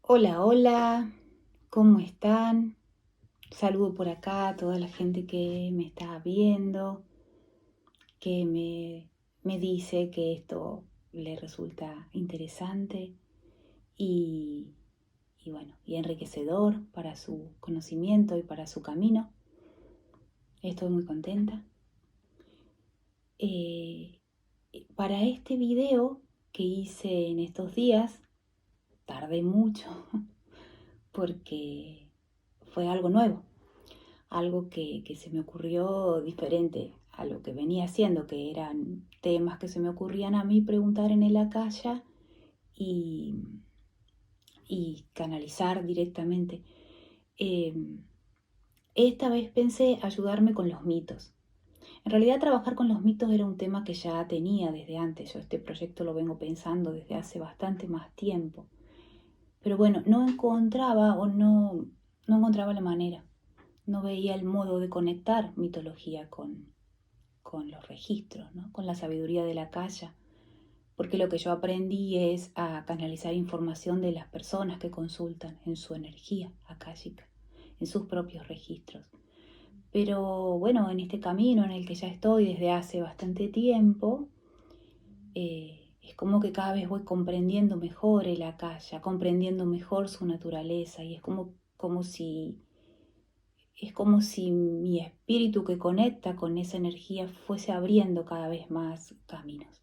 Hola, hola, ¿cómo están? Saludo por acá a toda la gente que me está viendo, que me dice que esto le resulta interesante y, y enriquecedor para su conocimiento y para su camino. Estoy muy contenta. Eh, para este video que hice en estos días, tardé mucho porque fue algo nuevo. Algo que se me ocurrió diferente a lo que venía haciendo, que eran temas que se me ocurrían a mí preguntar en el Akasha y, y canalizar directamente. Eh, Esta vez pensé ayudarme con los mitos. En realidad trabajar con los mitos era un tema que ya tenía desde antes. Yo este proyecto lo vengo pensando desde hace bastante más tiempo. Pero bueno, no encontraba no encontraba la manera. No veía el modo de conectar mitología con los registros, ¿no? Con la sabiduría de la Akasha, porque lo que yo aprendí es a canalizar información de las personas que consultan en su energía akáshica, en sus propios registros. Pero bueno, en este camino en el que ya estoy desde hace bastante tiempo, es como que cada vez voy comprendiendo mejor el Akasha, comprendiendo mejor su naturaleza, y es como si mi espíritu que conecta con esa energía fuese abriendo cada vez más caminos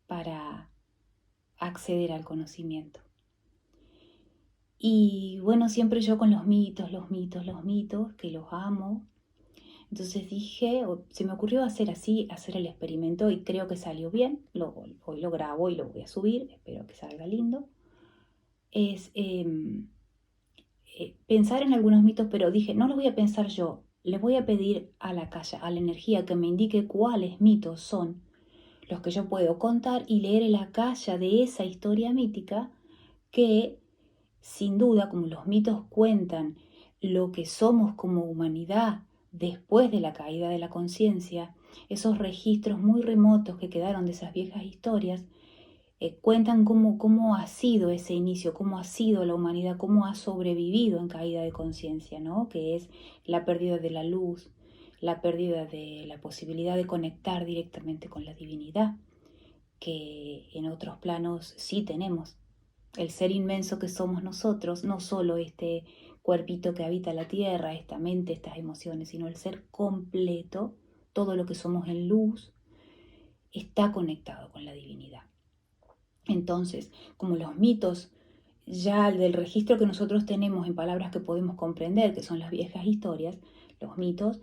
para acceder al conocimiento. Y bueno, siempre yo con los mitos, que los amo. Entonces dije, se me ocurrió hacer así, hacer el experimento y creo que salió bien. Hoy lo grabo y lo voy a subir, espero que salga lindo. Es pensar en algunos mitos, pero dije, no los voy a pensar yo, le voy a pedir a la Akasha, a la energía, que me indique cuáles mitos son los que yo puedo contar y leer el Akasha de esa historia mítica que, sin duda, como los mitos cuentan lo que somos como humanidad después de la caída de la conciencia, esos registros muy remotos que quedaron de esas viejas historias, cuentan cómo ha sido ese inicio, cómo ha sido la humanidad, cómo ha sobrevivido en caída de conciencia, ¿no? Que es la pérdida de la luz, la pérdida de la posibilidad de conectar directamente con la divinidad, que en otros planos sí tenemos. El ser inmenso que somos nosotros, no solo este cuerpito que habita la tierra, esta mente, estas emociones, sino el ser completo, todo lo que somos en luz, está conectado con la divinidad. Entonces, como los mitos ya del registro que nosotros tenemos en palabras que podemos comprender, que son las viejas historias, los mitos,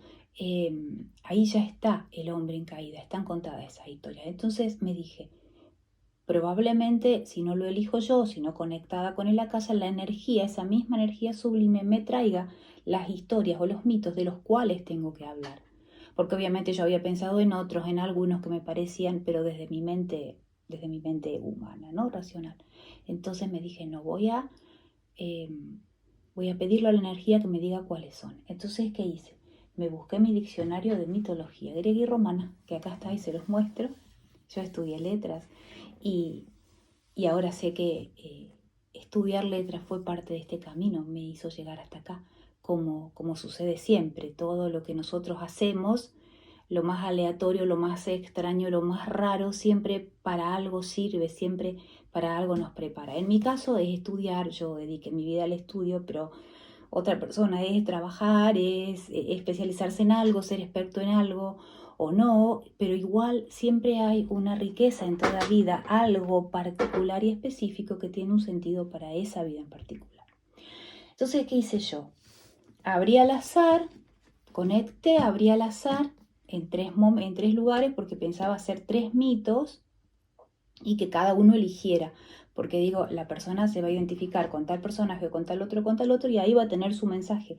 ahí ya está el hombre en caída, están contadas esas historias. Entonces me dije, probablemente si no lo elijo yo, sino conectada con el Akasha, la energía, esa misma energía sublime me traiga las historias o los mitos de los cuales tengo que hablar. Porque obviamente yo había pensado en otros, en algunos que me parecían, pero desde mi mente humana, ¿no? Racional. Entonces me dije, no, eh, voy a pedirle a la energía que me diga cuáles son. Entonces, ¿qué hice? Me busqué mi diccionario de mitología griega y romana, que acá está y se los muestro. Yo estudié letras y, y ahora sé que estudiar letras fue parte de este camino, me hizo llegar hasta acá, como sucede siempre. Todo lo que nosotros hacemos, lo más aleatorio, lo más extraño, lo más raro, siempre para algo sirve, siempre para algo nos prepara. En mi caso es estudiar, yo dediqué mi vida al estudio, pero otra persona es trabajar, es especializarse en algo, ser experto en algo o no, pero igual siempre hay una riqueza en toda vida, algo particular y específico que tiene un sentido para esa vida en particular. Entonces, ¿qué hice yo? Abrí al azar, conecté, abrí al azar en tres lugares porque pensaba hacer 3 mitos y que cada uno eligiera. Porque digo, la persona se va a identificar con tal personaje, con tal otro, y ahí va a tener su mensaje.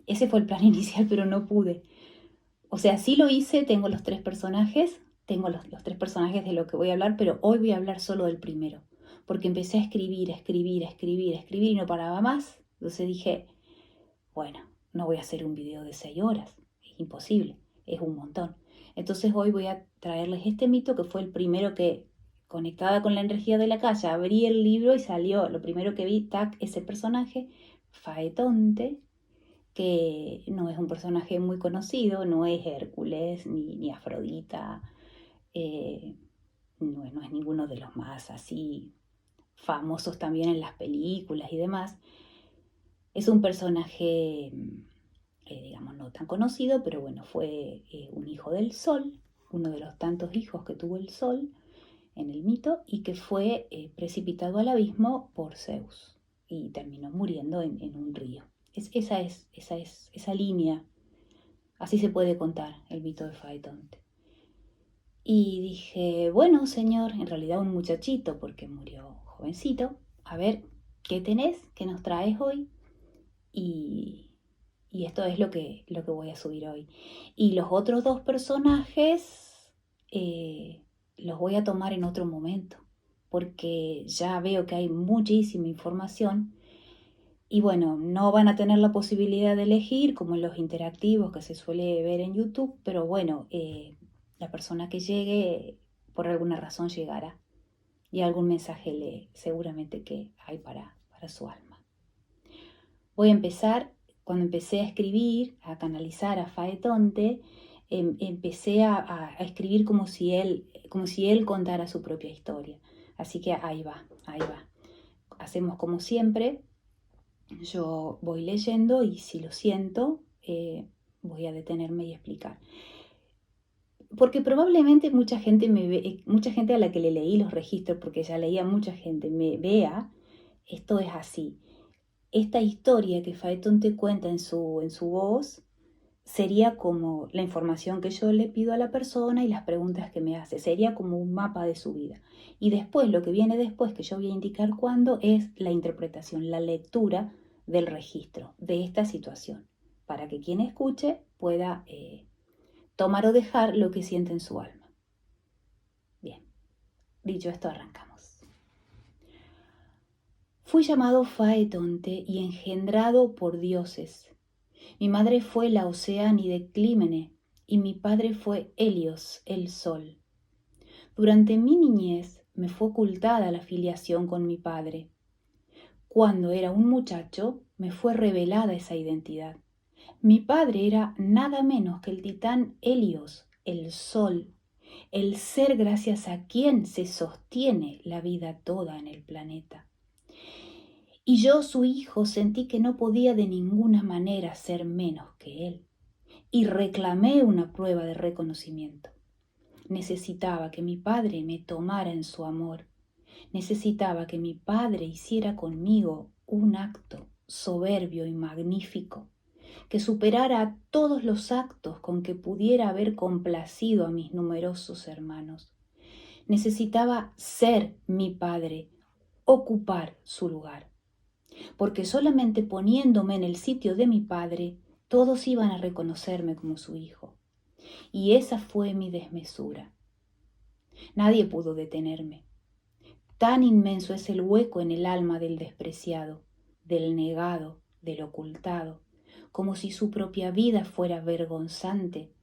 Ese fue el plan inicial, pero no pude. O sea, sí lo hice, tengo los 3 personajes, tengo los 3 personajes de lo que voy a hablar, pero hoy voy a hablar solo del primero. Porque empecé a escribir, y no paraba más. Entonces dije, bueno, no voy a hacer un video de 6 horas, es imposible, es un montón. Entonces hoy voy a traerles este mito que fue el primero que conectada con la energía de la calle, abrí el libro y salió, lo primero que vi, tac, ese personaje, Faetonte, que no es un personaje muy conocido, no es Hércules ni Afrodita, no es ninguno de los más así famosos también en las películas y demás. Es un personaje, digamos, no tan conocido, pero bueno, fue un hijo del Sol, uno de los tantos hijos que tuvo el Sol en el mito, y que fue precipitado al abismo por Zeus y terminó muriendo en un río. Esa línea, así se puede contar el mito de Faetonte. Y dije, bueno, señor, en realidad un muchachito, porque murió jovencito, a ver, ¿qué tenés? ¿Qué nos traes hoy? Y esto es lo que voy a subir hoy. Y los otros dos personajes los voy a tomar en otro momento, porque ya veo que hay muchísima información y bueno, no van a tener la posibilidad de elegir como en los interactivos que se suele ver en YouTube, pero bueno, la persona que llegue por alguna razón llegará y algún mensaje seguramente que hay para su alma. Voy a empezar, cuando empecé a escribir, a canalizar a Faetonte, empecé a escribir como si él contara su propia historia. Así que ahí va. Hacemos como siempre, yo voy leyendo y si lo siento, voy a detenerme y explicar. Porque probablemente mucha gente a la que le leí los registros, porque ya leía mucha gente, me vea, esto es así. Esta historia que Faetonte cuenta en su voz sería como la información que yo le pido a la persona y las preguntas que me hace. Sería como un mapa de su vida. Y después, lo que viene después, que yo voy a indicar cuándo, es la interpretación, la lectura del registro de esta situación, para que quien escuche pueda tomar o dejar lo que siente en su alma. Bien, dicho esto, arrancamos. Fui llamado Faetonte y engendrado por dioses. Mi madre fue la Oceánide Clímene y mi padre fue Helios, el Sol. Durante mi niñez me fue ocultada la filiación con mi padre. Cuando era un muchacho me fue revelada esa identidad. Mi padre era nada menos que el titán Helios, el Sol, el ser gracias a quien se sostiene la vida toda en el planeta. Y yo, su hijo, sentí que no podía de ninguna manera ser menos que él, y reclamé una prueba de reconocimiento. Necesitaba que mi padre me tomara en su amor. Necesitaba que mi padre hiciera conmigo un acto soberbio y magnífico, que superara todos los actos con que pudiera haber complacido a mis numerosos hermanos. Necesitaba ser mi padre, ocupar su lugar. Porque solamente poniéndome en el sitio de mi padre, todos iban a reconocerme como su hijo. Y esa fue mi desmesura. Nadie pudo detenerme. Tan inmenso es el hueco en el alma del despreciado, del negado, del ocultado, como si su propia vida fuera vergonzante.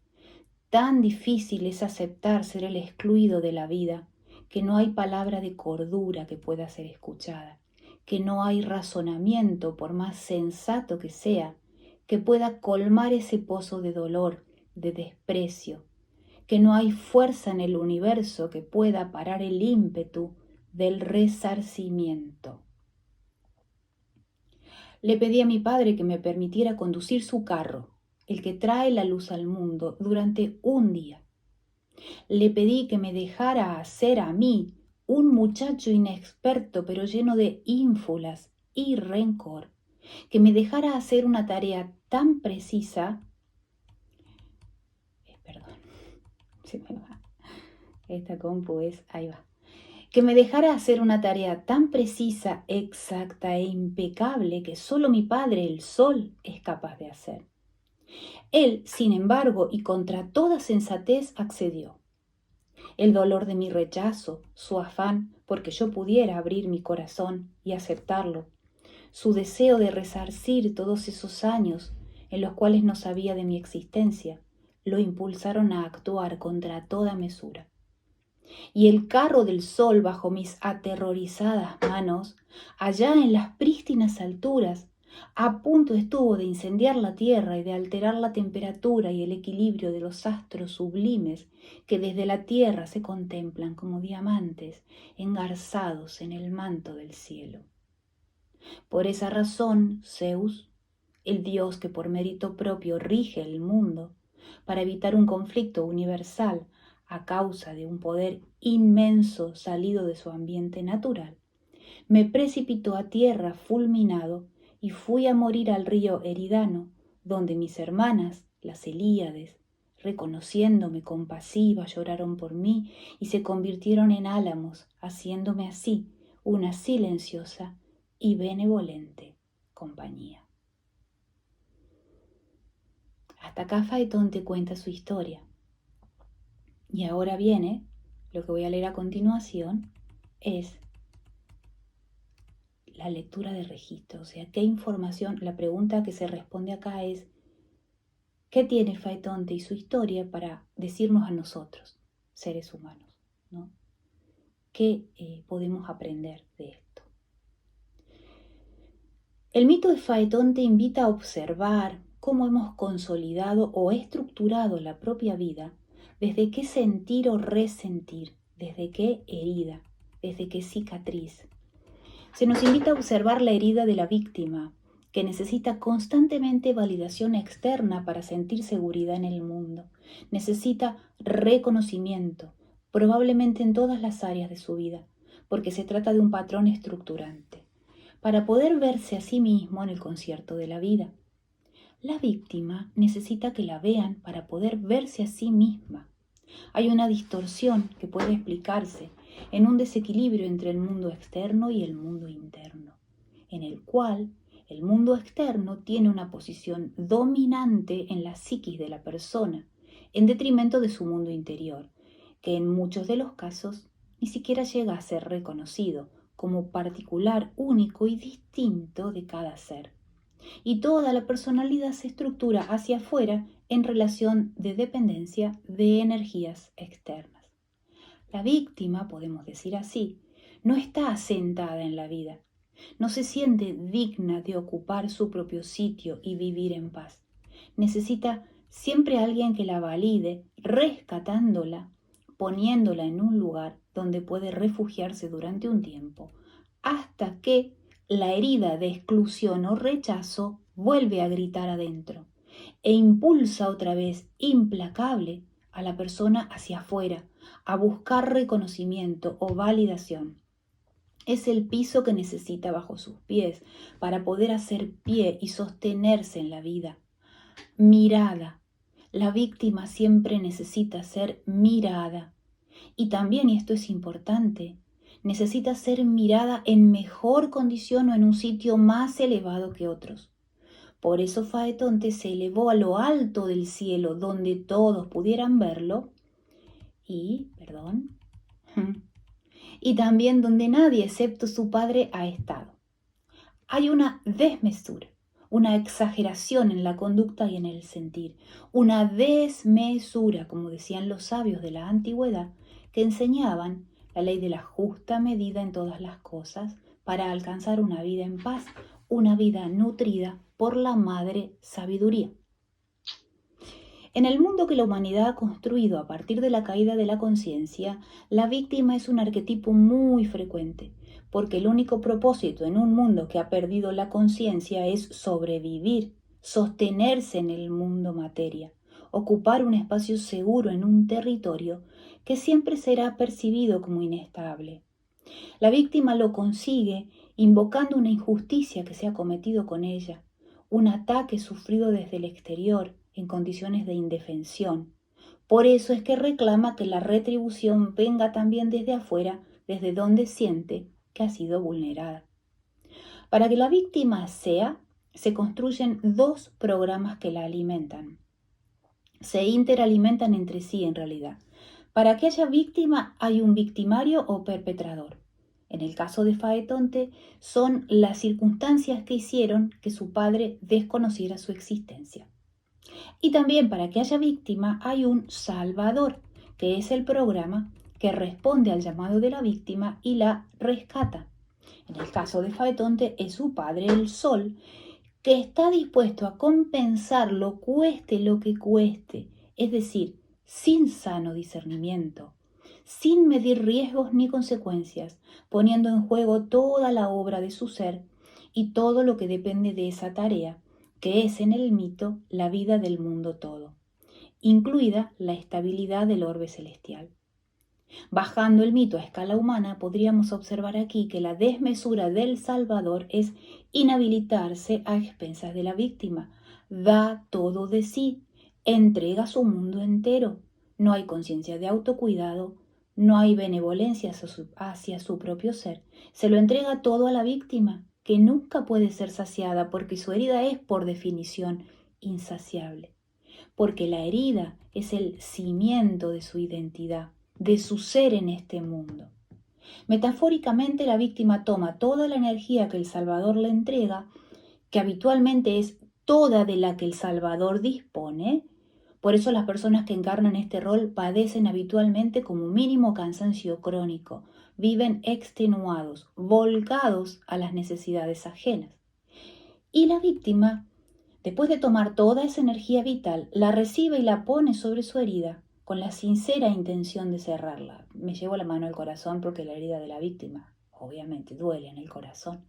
Tan difícil es aceptar ser el excluido de la vida, que no hay palabra de cordura que pueda ser escuchada, que no hay razonamiento, por más sensato que sea, que pueda colmar ese pozo de dolor, de desprecio, que no hay fuerza en el universo que pueda parar el ímpetu del resarcimiento. Le pedí a mi padre que me permitiera conducir su carro, el que trae la luz al mundo, durante un día. Le pedí que me dejara hacer a mí, un muchacho inexperto pero lleno de ínfulas y rencor, que me dejara hacer una tarea tan precisa. Perdón, se me va. Esta compu es, ahí va. Que me dejara hacer una tarea tan precisa, exacta e impecable que solo mi padre, el Sol, es capaz de hacer. Él, sin embargo, y contra toda sensatez, accedió. El dolor de mi rechazo, su afán porque yo pudiera abrir mi corazón y aceptarlo, su deseo de resarcir todos esos años en los cuales no sabía de mi existencia, lo impulsaron a actuar contra toda mesura. y el carro del sol bajo mis aterrorizadas manos, allá en las prístinas alturas, a punto estuvo de incendiar la tierra y de alterar la temperatura y el equilibrio de los astros sublimes que desde la tierra se contemplan como diamantes engarzados en el manto del cielo. Por esa razón, Zeus, el dios que por mérito propio rige el mundo, para evitar un conflicto universal a causa de un poder inmenso salido de su ambiente natural, me precipitó a tierra fulminado y fui a morir al río Eridano, donde mis hermanas, las Helíades, reconociéndome compasiva, lloraron por mí y se convirtieron en álamos, haciéndome así una silenciosa y benevolente compañía. Hasta acá Faetón te cuenta su historia. Y ahora viene, lo que voy a leer a continuación, es la lectura de registro. O sea, ¿qué información? La pregunta que se responde acá es, ¿qué tiene Faetonte y su historia para decirnos a nosotros, seres humanos, ¿no? ¿Qué podemos aprender de esto? El mito de Faetonte invita a observar cómo hemos consolidado o estructurado la propia vida, desde qué sentir o resentir, desde qué herida, desde qué cicatriz. Se nos invita a observar la herida de la víctima, que necesita constantemente validación externa para sentir seguridad en el mundo. Necesita reconocimiento, probablemente en todas las áreas de su vida, porque se trata de un patrón estructurante, para poder verse a sí mismo en el concierto de la vida. La víctima necesita que la vean para poder verse a sí misma. Hay una distorsión que puede explicarse en un desequilibrio entre el mundo externo y el mundo interno, en el cual el mundo externo tiene una posición dominante en la psiquis de la persona, en detrimento de su mundo interior, que en muchos de los casos ni siquiera llega a ser reconocido como particular, único y distinto de cada ser. Y toda la personalidad se estructura hacia afuera en relación de dependencia de energías externas. La víctima, podemos decir así, no está asentada en la vida, no se siente digna de ocupar su propio sitio y vivir en paz. Necesita siempre a alguien que la valide, rescatándola, poniéndola en un lugar donde puede refugiarse durante un tiempo, hasta que la herida de exclusión o rechazo vuelve a gritar adentro e impulsa otra vez, implacable, a la persona hacia afuera, a buscar reconocimiento o validación. Es el piso que necesita bajo sus pies para poder hacer pie y sostenerse en la vida. Mirada. La víctima siempre necesita ser mirada. Y también, y esto es importante, necesita ser mirada en mejor condición o en un sitio más elevado que otros. Por eso Faetonte se elevó a lo alto del cielo, donde todos pudieran verlo, y también donde nadie excepto su padre ha estado. Hay una desmesura, una exageración en la conducta y en el sentir, una desmesura, como decían los sabios de la antigüedad, que enseñaban la ley de la justa medida en todas las cosas para alcanzar una vida en paz, una vida nutrida por la madre sabiduría. En el mundo que la humanidad ha construido a partir de la caída de la conciencia, la víctima es un arquetipo muy frecuente, porque el único propósito en un mundo que ha perdido la conciencia es sobrevivir, sostenerse en el mundo materia, ocupar un espacio seguro en un territorio que siempre será percibido como inestable. La víctima lo consigue invocando una injusticia que se ha cometido con ella, un ataque sufrido desde el exterior en condiciones de indefensión. Por eso es que reclama que la retribución venga también desde afuera, desde donde siente que ha sido vulnerada. Para que la víctima se construyen dos programas que la alimentan. Se interalimentan entre sí en realidad. Para que haya víctima hay un victimario o perpetrador. En el caso de Faetonte, son las circunstancias que hicieron que su padre desconociera su existencia. Y también para que haya víctima hay un salvador, que es el programa que responde al llamado de la víctima y la rescata. En el caso de Faetonte es su padre, el Sol, que está dispuesto a compensarlo cueste lo que cueste, es decir, sin sano discernimiento, sin medir riesgos ni consecuencias, poniendo en juego toda la obra de su ser y todo lo que depende de esa tarea, que es en el mito la vida del mundo todo, incluida la estabilidad del orbe celestial. Bajando el mito a escala humana, podríamos observar aquí que la desmesura del Salvador es inhabilitarse a expensas de la víctima. Da todo de sí, entrega su mundo entero. No hay conciencia de autocuidado, no hay benevolencia hacia su propio ser. Se lo entrega todo a la víctima, que nunca puede ser saciada porque su herida es, por definición, insaciable. Porque la herida es el cimiento de su identidad, de su ser en este mundo. Metafóricamente, la víctima toma toda la energía que el Salvador le entrega, que habitualmente es toda de la que el Salvador dispone. Por eso las personas que encarnan este rol padecen habitualmente como mínimo cansancio crónico, viven extenuados, volcados a las necesidades ajenas. Y la víctima, después de tomar toda esa energía vital, la recibe y la pone sobre su herida, con la sincera intención de cerrarla. Me llevo la mano al corazón porque la herida de la víctima, obviamente, duele en el corazón,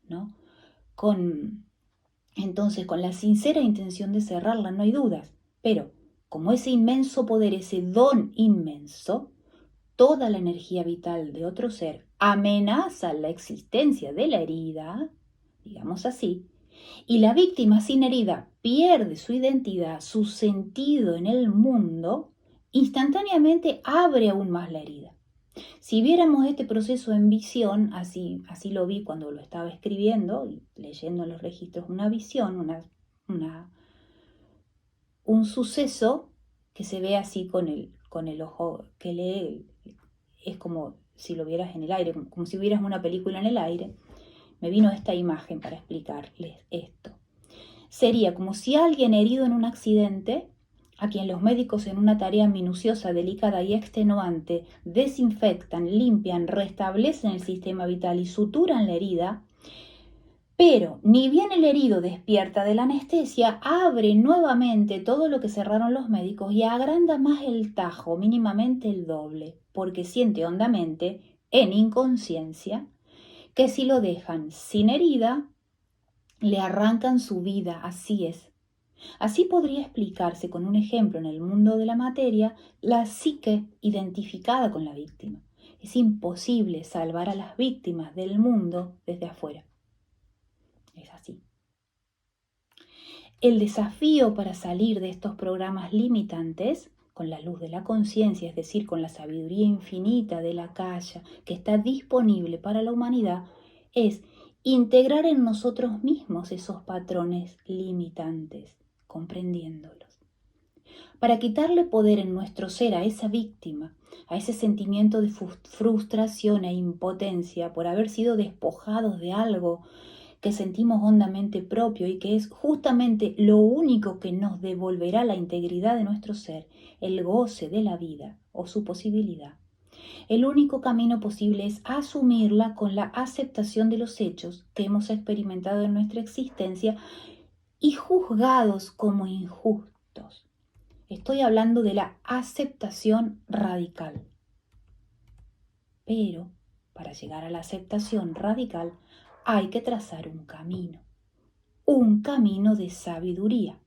¿no? Entonces, con la sincera intención de cerrarla, no hay dudas. Pero, como ese inmenso poder, ese don inmenso, toda la energía vital de otro ser amenaza la existencia de la herida, digamos así, y la víctima sin herida pierde su identidad, su sentido en el mundo, instantáneamente abre aún más la herida. Si viéramos este proceso en visión, así lo vi cuando lo estaba escribiendo y leyendo en los registros, una visión, un suceso que se ve así con el ojo que lee, es como si lo vieras en el aire, como si vieras una película en el aire. Me vino esta imagen para explicarles esto. Sería como si alguien herido en un accidente, a quien los médicos en una tarea minuciosa, delicada y extenuante desinfectan, limpian, restablecen el sistema vital y suturan la herida, pero ni bien el herido despierta de la anestesia, abre nuevamente todo lo que cerraron los médicos y agranda más el tajo, mínimamente el doble, porque siente hondamente, en inconsciencia, que si lo dejan sin herida, le arrancan su vida. Así es. Así podría explicarse con un ejemplo en el mundo de la materia la psique identificada con la víctima. Es imposible salvar a las víctimas del mundo desde afuera. Es así. El desafío para salir de estos programas limitantes con la luz de la conciencia, es decir, con la sabiduría infinita de la Kaya que está disponible para la humanidad, es integrar en nosotros mismos esos patrones limitantes, comprendiéndolos, para quitarle poder en nuestro ser a esa víctima, a ese sentimiento de frustración e impotencia por haber sido despojados de algo que sentimos hondamente propio y que es justamente lo único que nos devolverá la integridad de nuestro ser, el goce de la vida o su posibilidad. El único camino posible es asumirla con la aceptación de los hechos que hemos experimentado en nuestra existencia y juzgados como injustos. Estoy hablando de la aceptación radical. Pero para llegar a la aceptación radical hay que trazar un camino de sabiduría.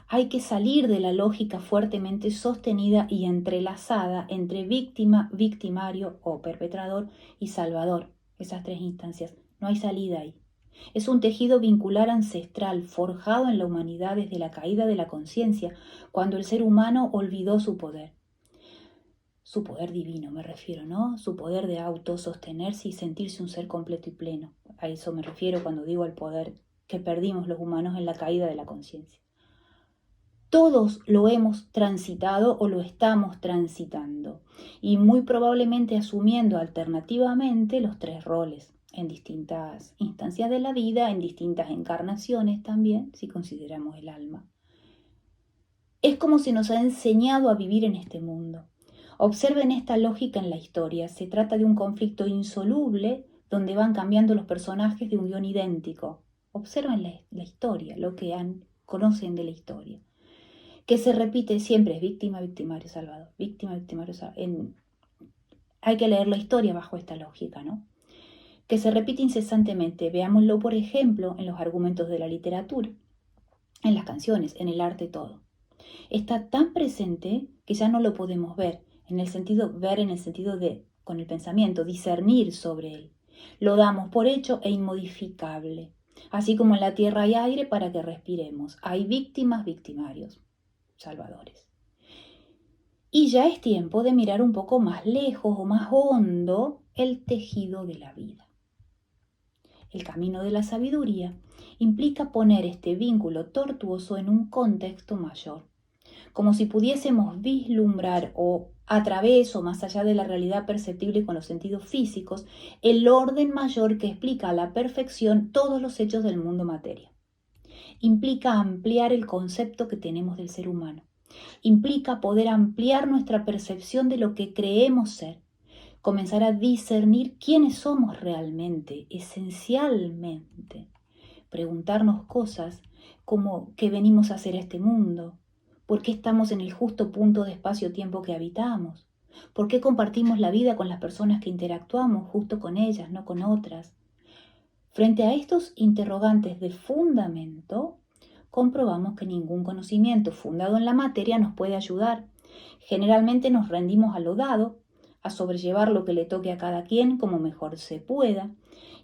Hay que salir de la lógica fuertemente sostenida y entrelazada entre víctima, victimario o perpetrador y salvador. Esas tres instancias. No hay salida ahí. Es un tejido vincular ancestral forjado en la humanidad desde la caída de la conciencia, cuando el ser humano olvidó su poder. Su poder divino me refiero, ¿no? Su poder de autosostenerse y sentirse un ser completo y pleno. A eso me refiero cuando digo el poder que perdimos los humanos en la caída de la conciencia. Todos lo hemos transitado o lo estamos transitando y muy probablemente asumiendo alternativamente los tres roles en distintas instancias de la vida, en distintas encarnaciones también, si consideramos el alma. Es como se nos ha enseñado a vivir en este mundo. Observen esta lógica en la historia. Se trata de un conflicto insoluble donde van cambiando los personajes de un guión idéntico. Observen la historia, lo que conocen de la historia. Que se repite siempre es víctima, victimario, salvador. Víctima, victimario, salvador. Hay que leer la historia bajo esta lógica, ¿no? Que se repite incesantemente. Veámoslo, por ejemplo, en los argumentos de la literatura, en las canciones, en el arte, todo. Está tan presente que ya no lo podemos ver en el sentido de, con el pensamiento, discernir sobre él. Lo damos por hecho e inmodificable. Así como en la tierra hay aire para que respiremos. Hay víctimas, victimarios, salvadores. Y ya es tiempo de mirar un poco más lejos o más hondo el tejido de la vida. El camino de la sabiduría implica poner este vínculo tortuoso en un contexto mayor, como si pudiésemos vislumbrar o a través o más allá de la realidad perceptible con los sentidos físicos, el orden mayor que explica a la perfección todos los hechos del mundo materia. Implica ampliar el concepto que tenemos del ser humano. Implica poder ampliar nuestra percepción de lo que creemos ser, comenzar a discernir quiénes somos realmente, esencialmente, preguntarnos cosas como qué venimos a hacer a este mundo, por qué estamos en el justo punto de espacio-tiempo que habitamos, por qué compartimos la vida con las personas que interactuamos justo con ellas, no con otras. Frente a estos interrogantes de fundamento, comprobamos que ningún conocimiento fundado en la materia nos puede ayudar. Generalmente nos rendimos a lo dado, a sobrellevar lo que le toque a cada quien como mejor se pueda,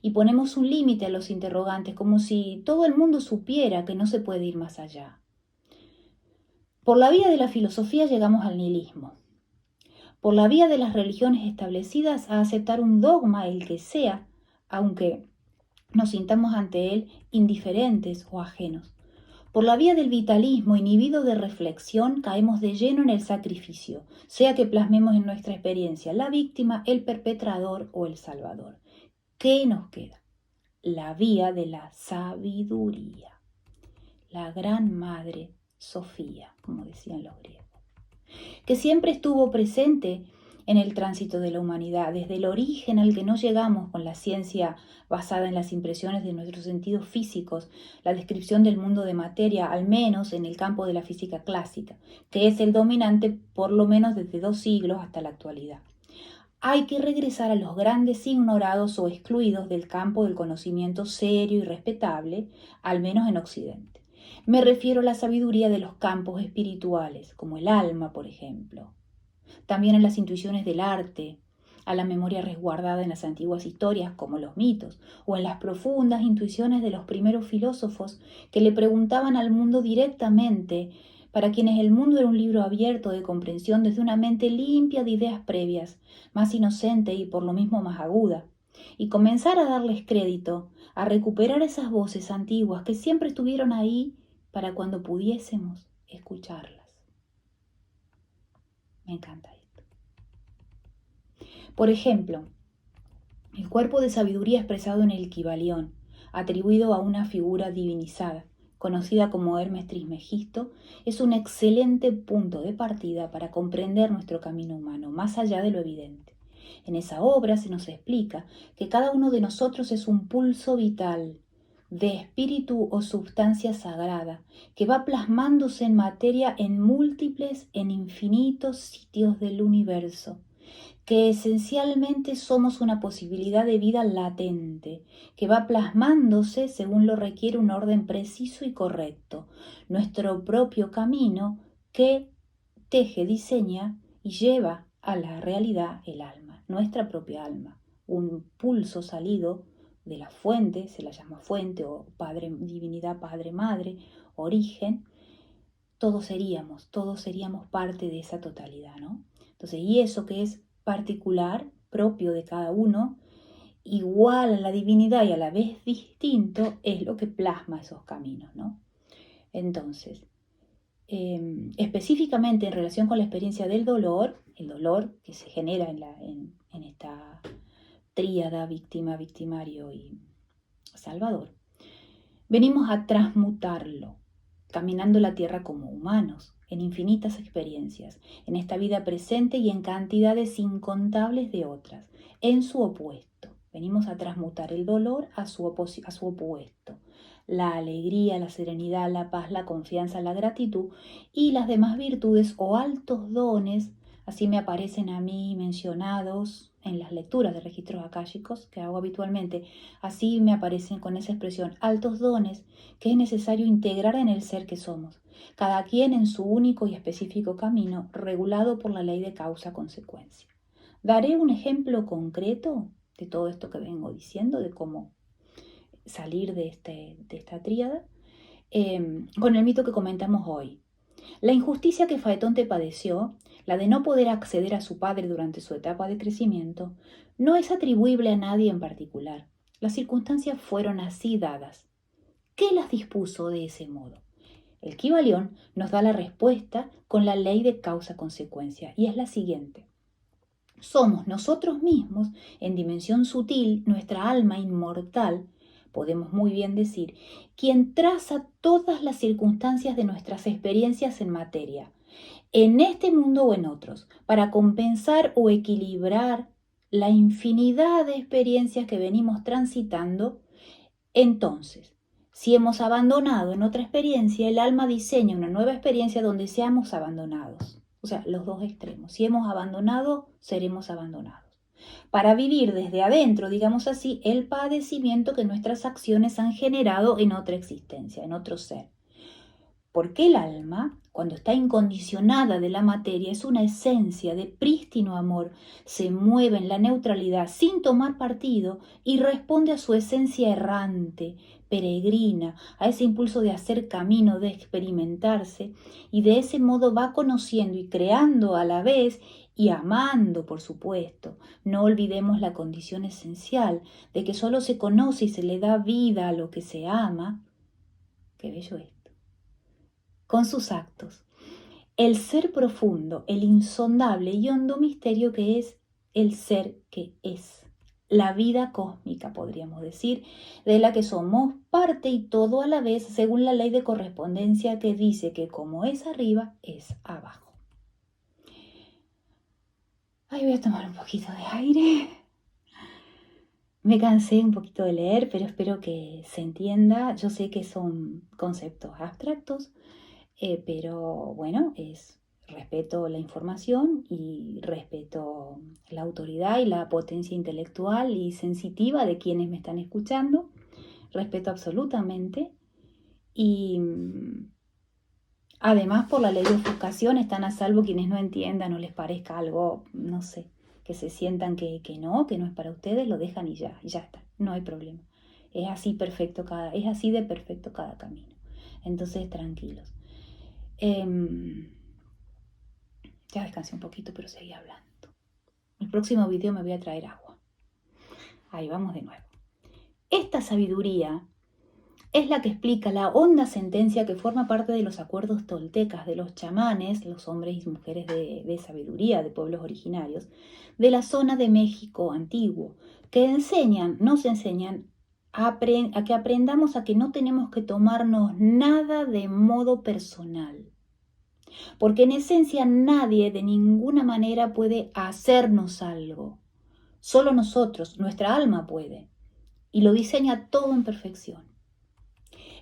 y ponemos un límite a los interrogantes como si todo el mundo supiera que no se puede ir más allá. Por la vía de la filosofía llegamos al nihilismo. Por la vía de las religiones establecidas a aceptar un dogma, el que sea, aunque nos sintamos ante él indiferentes o ajenos. Por la vía del vitalismo inhibido de reflexión caemos de lleno en el sacrificio, sea que plasmemos en nuestra experiencia la víctima, el perpetrador o el salvador. ¿Qué nos queda? La vía de la sabiduría. La gran madre Sofía, como decían los griegos, que siempre estuvo presente en el tránsito de la humanidad, desde el origen al que no llegamos con la ciencia basada en las impresiones de nuestros sentidos físicos, la descripción del mundo de materia, al menos en el campo de la física clásica, que es el dominante por lo menos desde 2 siglos hasta la actualidad. Hay que regresar a los grandes ignorados o excluidos del campo del conocimiento serio y respetable, al menos en Occidente. Me refiero a la sabiduría de los campos espirituales, como el alma, por ejemplo. También a las intuiciones del arte, a la memoria resguardada en las antiguas historias, como los mitos, o en las profundas intuiciones de los primeros filósofos que le preguntaban al mundo directamente, para quienes el mundo era un libro abierto de comprensión desde una mente limpia de ideas previas, más inocente y por lo mismo más aguda, y comenzar a darles crédito, a recuperar esas voces antiguas que siempre estuvieron ahí para cuando pudiésemos escucharlas. Me encanta esto. Por ejemplo, el cuerpo de sabiduría expresado en el Kybalión, atribuido a una figura divinizada, conocida como Hermes Trismegisto, es un excelente punto de partida para comprender nuestro camino humano, más allá de lo evidente. En esa obra se nos explica que cada uno de nosotros es un pulso vital, de espíritu o sustancia sagrada, que va plasmándose en materia en múltiples, en infinitos sitios del universo, que esencialmente somos una posibilidad de vida latente, que va plasmándose según lo requiere un orden preciso y correcto, nuestro propio camino que teje, diseña y lleva a la realidad el alma, nuestra propia alma, un pulso salido de la fuente, se la llama fuente o padre, divinidad, padre, madre, origen. Todos seríamos parte de esa totalidad, ¿no? Entonces, y eso que es particular, propio de cada uno, igual a la divinidad y a la vez distinto, es lo que plasma esos caminos, ¿no? Entonces, específicamente en relación con la experiencia del dolor, el dolor que se genera en esta tríada víctima, victimario y salvador, venimos a transmutarlo, caminando la tierra como humanos, en infinitas experiencias, en esta vida presente y en cantidades incontables de otras, en su opuesto. Venimos a transmutar el dolor a su opuesto. La alegría, la serenidad, la paz, la confianza, la gratitud y las demás virtudes o altos dones, así me aparecen a mí mencionados en las lecturas de registros akáshicos que hago habitualmente, así me aparecen con esa expresión, altos dones que es necesario integrar en el ser que somos, cada quien en su único y específico camino, regulado por la ley de causa-consecuencia. Daré un ejemplo concreto de todo esto que vengo diciendo, de cómo salir de esta tríada, con el mito que comentamos hoy. La injusticia que Faetonte padeció, la de no poder acceder a su padre durante su etapa de crecimiento, no es atribuible a nadie en particular. Las circunstancias fueron así dadas. ¿Qué las dispuso de ese modo? El Kybalión nos da la respuesta con la ley de causa-consecuencia y es la siguiente. Somos nosotros mismos, en dimensión sutil, nuestra alma inmortal, podemos muy bien decir, quien traza todas las circunstancias de nuestras experiencias en materia, en este mundo o en otros, para compensar o equilibrar la infinidad de experiencias que venimos transitando. Entonces, si hemos abandonado en otra experiencia, el alma diseña una nueva experiencia donde seamos abandonados. O sea, los dos extremos. Si hemos abandonado, seremos abandonados. Para vivir desde adentro, digamos así, el padecimiento que nuestras acciones han generado en otra existencia, en otro ser. Porque el alma, cuando está incondicionada de la materia, es una esencia de prístino amor, se mueve en la neutralidad sin tomar partido y responde a su esencia errante, peregrina, a ese impulso de hacer camino, de experimentarse, y de ese modo va conociendo y creando a la vez y amando, por supuesto. No olvidemos la condición esencial de que solo se conoce y se le da vida a lo que se ama. Qué bello es. Con sus actos, el ser profundo, el insondable y hondo misterio que es el ser que es, la vida cósmica, podríamos decir, de la que somos parte y todo a la vez, según la ley de correspondencia que dice que como es arriba, es abajo. Ay, voy a tomar un poquito de aire. Me cansé un poquito de leer, pero espero que se entienda. Yo sé que son conceptos abstractos, pero bueno, respeto la información y respeto la autoridad y la potencia intelectual y sensitiva de quienes me están escuchando. Respeto absolutamente. Y además, por la ley de ofuscación, están a salvo quienes no entiendan o les parezca algo, no sé, que se sientan que no es para ustedes, lo dejan y ya está, no hay problema. Es así de perfecto cada camino. Entonces, tranquilos. Ya descansé un poquito, pero seguí hablando. En el próximo video me voy a traer agua. Ahí vamos de nuevo. Esta sabiduría es la que explica la honda sentencia que forma parte de los acuerdos toltecas de los chamanes, los hombres y mujeres de sabiduría de pueblos originarios, de la zona de México antiguo, que nos enseñan a que aprendamos a que no tenemos que tomarnos nada de modo personal. Porque en esencia nadie de ninguna manera puede hacernos algo. Solo nosotros, nuestra alma puede. Y lo diseña todo en perfección.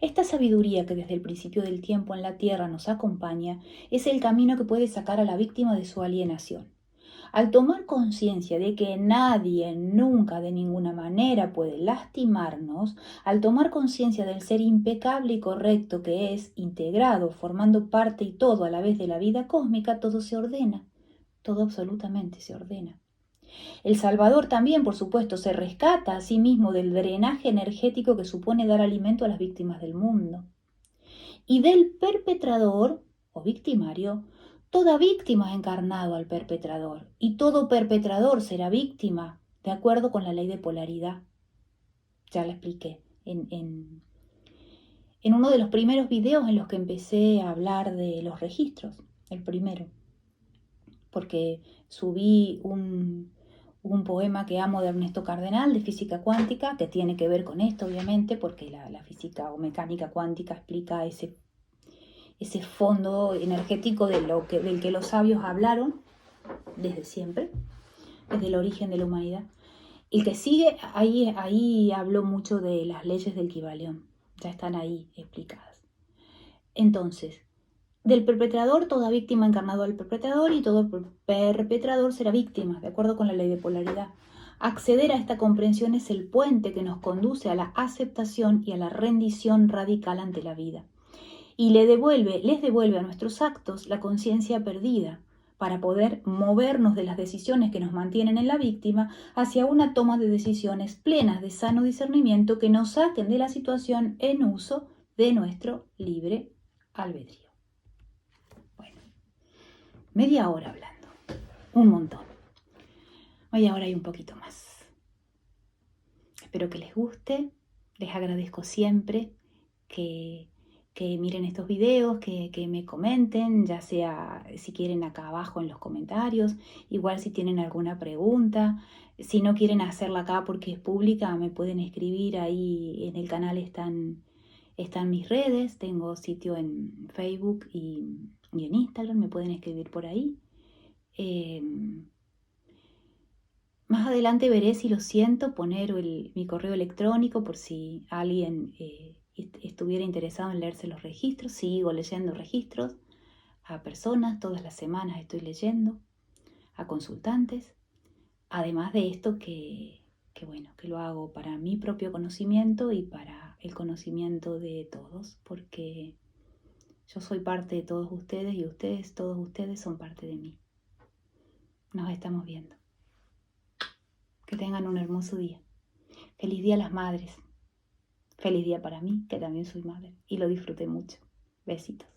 Esta sabiduría que desde el principio del tiempo en la tierra nos acompaña es el camino que puede sacar a la víctima de su alienación. Al tomar conciencia de que nadie nunca de ninguna manera puede lastimarnos, al tomar conciencia del ser impecable y correcto que es, integrado, formando parte y todo a la vez de la vida cósmica, todo se ordena, todo absolutamente se ordena. El Salvador también, por supuesto, se rescata a sí mismo del drenaje energético que supone dar alimento a las víctimas del mundo. Y del perpetrador o victimario, toda víctima ha encarnado al perpetrador y todo perpetrador será víctima, de acuerdo con la ley de polaridad. Ya la expliqué en uno de los primeros videos en los que empecé a hablar de los registros, el primero, porque subí un poema que amo de Ernesto Cardenal, de física cuántica, que tiene que ver con esto, obviamente, porque la física o mecánica cuántica explica ese fondo energético del que los sabios hablaron desde siempre, desde el origen de la humanidad. El que sigue, ahí habló mucho de las leyes del Kybalión, ya están ahí explicadas. Entonces, del perpetrador, toda víctima encarnado al perpetrador y todo perpetrador será víctima, de acuerdo con la ley de polaridad. Acceder a esta comprensión es el puente que nos conduce a la aceptación y a la rendición radical ante la vida. Y les devuelve a nuestros actos la conciencia perdida, para poder movernos de las decisiones que nos mantienen en la víctima hacia una toma de decisiones plenas de sano discernimiento que nos saquen de la situación en uso de nuestro libre albedrío. Bueno, media hora hablando, un montón. Media hora y un poquito más. Espero que les guste, les agradezco siempre que miren estos videos, que me comenten, ya sea si quieren acá abajo en los comentarios, igual si tienen alguna pregunta, si no quieren hacerla acá porque es pública, me pueden escribir ahí en el canal, están mis redes, tengo sitio en Facebook y en Instagram, me pueden escribir por ahí. Más adelante veré si lo siento poner mi correo electrónico por si alguien estuviera interesado en leerse los registros. Sigo leyendo registros a personas, todas las semanas estoy leyendo, a consultantes. Además de esto que lo hago para mi propio conocimiento y para el conocimiento de todos, porque yo soy parte de todos ustedes y todos ustedes son parte de mí. Nos estamos viendo. Que tengan un hermoso día. Feliz día a las madres. Feliz día para mí, que también soy madre y lo disfruté mucho. Besitos.